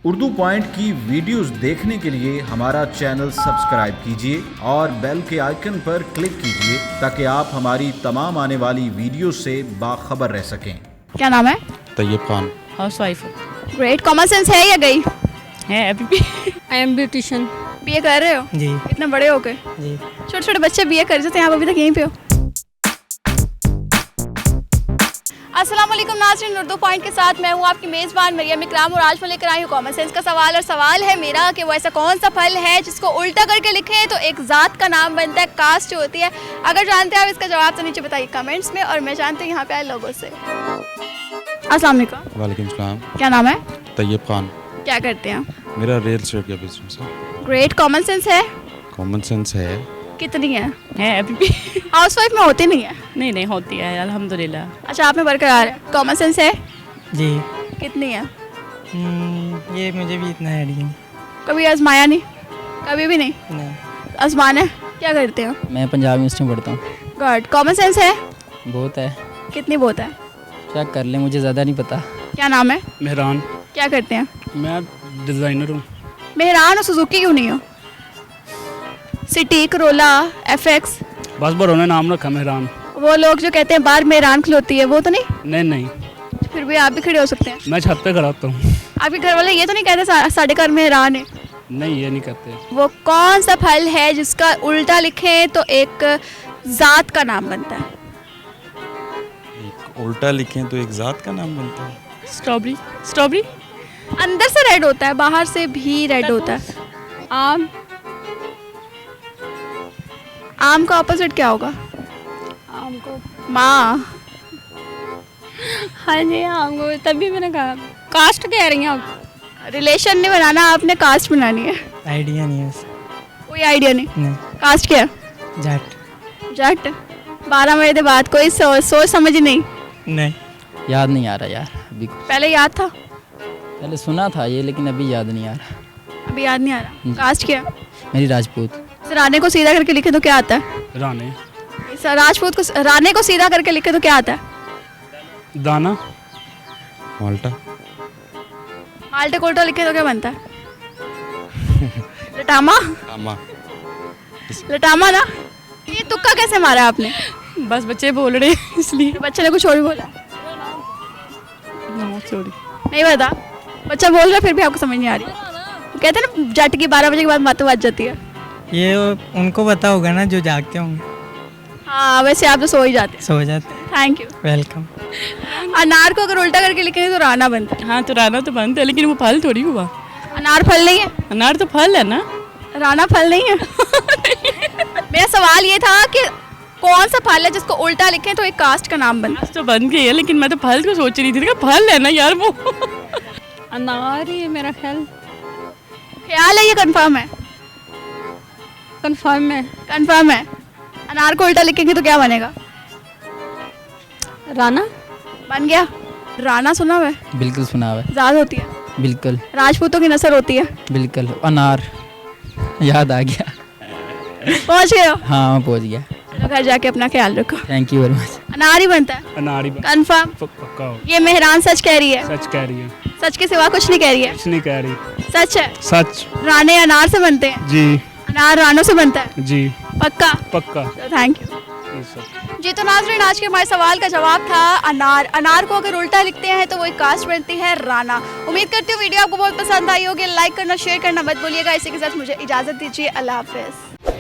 Urdu point की videos देखने के लिए हमारा चैनल सब्सक्राइब कीजिए और बेल के आइकन पर क्लिक कीजिए ताकि आप हमारी तमाम आने वाली वीडियो से बाखबर रह सकें। क्या नाम है? Tayyab Khan. House wife great. Common sense है या गई? है अभी भी। I am beautician. बीए कर रहे हो? जी इतने बड़े हो गए? जी। छोटे छोटे बच्चे बीए कर जाते हैं, आप अभी तक यहीं पे हो। अस्सलाम वालेकुम नाज़रीन, उर्दू पॉइंट के साथ मैं हूँ आपकी मेज़बान मरियम इकराम और आज मैं लेकर आई हूँ कॉमन सेंस का सवाल। और सवाल है मेरा कि वो ऐसा कौन सा फल है जिसको उल्टा करके लिखें तो एक ज़ात का नाम बनता है, कास्ट जो होती है। अगर जानते हैं आप इसका जवाब तो नीचे बताइए कमेंट्स में, और मैं जानती हूँ यहाँ पे आए लोगों से। अस्सलाम वालेकुम। वालेकुम सलाम। क्या नाम है? तैयब खान। क्या करते हैं? मेरा रियल एस्टेट का बिजनेस है। ग्रेट। कॉमन सेंस है? कॉमन सेंस है। कितनी है? अभी भी। हाउस वाइफ में होती नहीं है? नहीं होती है अल्हम्दुलिल्लाह। अच्छा, आप में बरकरार है। कॉमन सेंस है? जी। कितनी है? ये मुझे भी इतना आइडिया नहीं। कभी आजमाया नहीं? कभी भी नहीं आजमाना है? क्या करते हो? मैं पंजाब यूनिवर्सिटी में पढ़ता हूँ। गुड। कॉमन सेंस है? बहुत है। कितनी बहुत है? चेक कर ले, मुझे ज़्यादा नहीं पता। क्या नाम है? मेहरान। क्या करते हैं? मैं डिज़ाइनर हूँ। मेहरान और सुजुकी क्यों नहीं हो? City, Corolla, FX? बस बड़ों ने नाम रखा मेहरान। वो लोग जो कहते हैं बाहर मेहरान खिलौती है, वो तो नहीं? नहीं फिर भी आप भी खड़े हो सकते हैं। मैं छत पे खड़ा होता हूँ। आपके घर वाले ये तो नहीं कहते साढ़े घर मेहरान है? नहीं, ये नहीं कहते। वो कौन सा फल है जिसका उल्टा लिखें तो एक जात का नाम बनता है? एक उल्टा लिखें तो एक ज़ात का नाम बनता है। स्ट्रॉबेरी। स्ट्रॉबेरी अंदर से रेड होता है, बाहर से भी रेड होता है। आम? आम का ऑपोजिट क्या होगा? आम को माँ। हाँ जी, आम को तभी मैंने कहा कास्ट कह रही हैं आप। रिलेशन नहीं बनाना, आपने कास्ट बनानी है। आइडिया नहीं है उसे। कोई आइडिया नहीं? नहीं। कास्ट क्या? जट। जट। 12 बजे के बाद कोई सोच समझ नहीं? नहीं। याद नहीं आ रहा यार अभी। पहले याद था? पहले सुना था ये, लेकिन अभी याद नहीं आ रहा। अभी याद नहीं आ रहा। कास्ट क्या? मेरी राजपूत। राणे को सीधा करके लिखे तो क्या आता है? राने। राजपूत को राणे को सीधा करके लिखे तो क्या आता है? दाना। माल्टा। माल्टे कोल्टा लिखे तो क्या बनता है? लटामा। आमा। लटामा ना? ये तुक्का कैसे मारा आपने? बस बच्चे बोल रहे हैं इसलिए। बच्चे ने कुछ और भी बोला? सॉरी। नहीं पता? बच्चा बोल रहा है फिर भी आपको समझ नहीं आ रही? कहते हैं ना जट की 12 बजे के बाद बातें बज जाती है। ये उनको पता होगा ना जो जागते होंगे। हाँ, वैसे आप तो सो ही जाते हैं। सो जाते हैं। Thank you. वेलकम। अनार को अगर उल्टा करके लिखेंगे तो राना बनता है। हाँ तो राना तो बनता है, लेकिन वो फल थोड़ी हुआ। अनार फल नहीं है? अनार तो फल है ना। राना फल नहीं है? मेरा सवाल ये था कि कौन सा फल है जिसको उल्टा लिखें तो एक कास्ट का नाम बनता है? आज तो बन गई है, लेकिन मैं तो फल को सोच रही थी कि फल है ना यार वो। अनार ही है मेरा ख्याल। ख्याल है? ये कंफर्म है? कंफर्म है। कंफर्म है? अनार को उल्टा लिखेंगे तो क्या बनेगा? राना। बन गया। राना सुना हुआ है? बिल्कुल सुना हुआ है। जात होती है? बिल्कुल। राजपूतों की नस्ल होती है? बिल्कुल। अनार याद आ गया। पहुंच गए हो? हाँ मैं पहुँच गया। चलो घर जाके अपना ख्याल रखो। Thank you very much. अनार ही बनता है? अनार ही कंफर्म? पक्का हो। ये मेहरान सच कह रही है? सच कह रही है। सच के सिवा कुछ नहीं कह रही है? कुछ नहीं कह रही। सच है? सच। राने अनार से बनते हैं? जी। अनार रानों से बनता है? जी। पक्का? पक्का। Thank you. जी तो नाज़रीन, आज के हमारे सवाल का जवाब था अनार। अनार को अगर उल्टा लिखते हैं तो वो एक कास्ट बनती है राना। उम्मीद करती हूँ वीडियो आपको बहुत पसंद आई होगी। लाइक करना, शेयर करना मत भूलिएगा। इसी के साथ मुझे इजाज़त दीजिए। अल्लाह हाफिज़।